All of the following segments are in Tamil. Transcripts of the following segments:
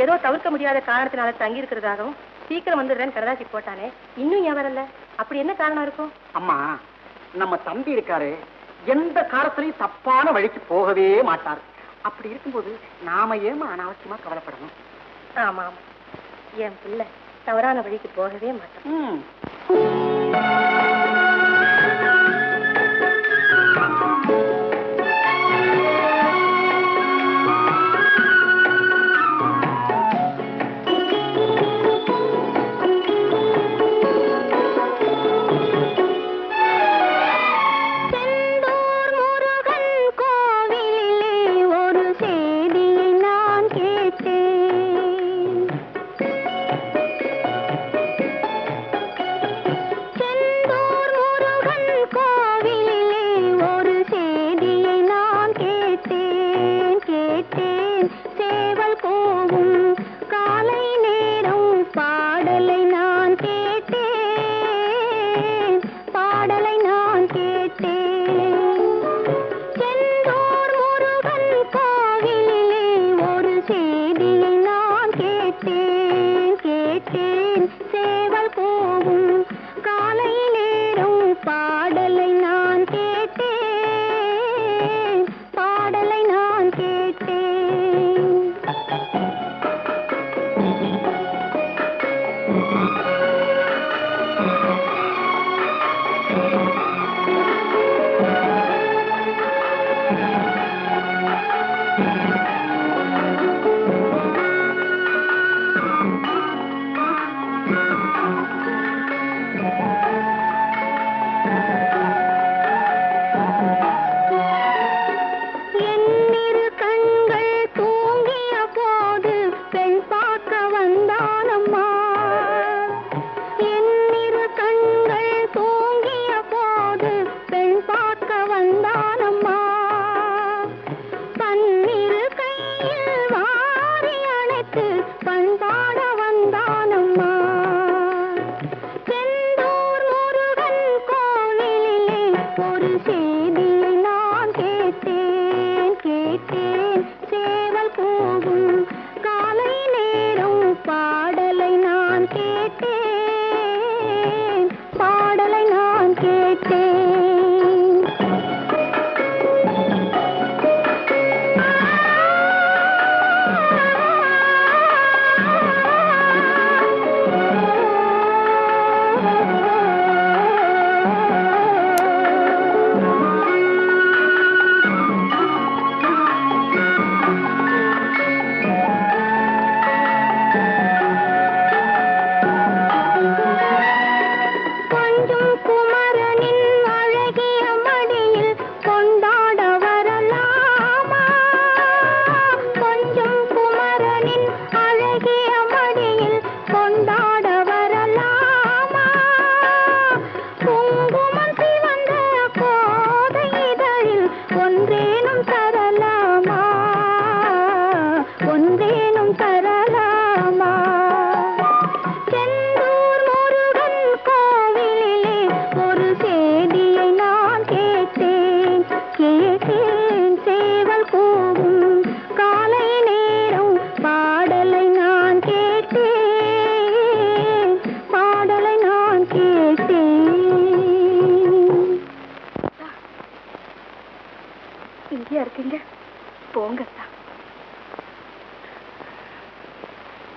ஏதோ தவிர்க்க முடியாத காரணத்தினால தங்கி இருக்கிறதாகவும் சீக்கிரம் வந்துடுறேன்னு கடதாசி போட்டானே, இன்னும் ஏன் வரல? அப்படி என்ன காரணம் இருக்கும்? அம்மா, நம்ம தம்பி இருக்காரு, எந்த காலத்திலையும் தப்பான வழிக்கு போகவே மாட்டார். அப்படி இருக்கும்போது நாம ஏமா அனாவசியமா கவலைப்படணும்? ஆமா ஆமா, என் பிள்ளை தவறான வழிக்கு போகவே மாட்டான்.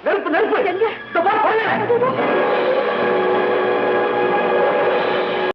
நெருப்பு நெருப்பு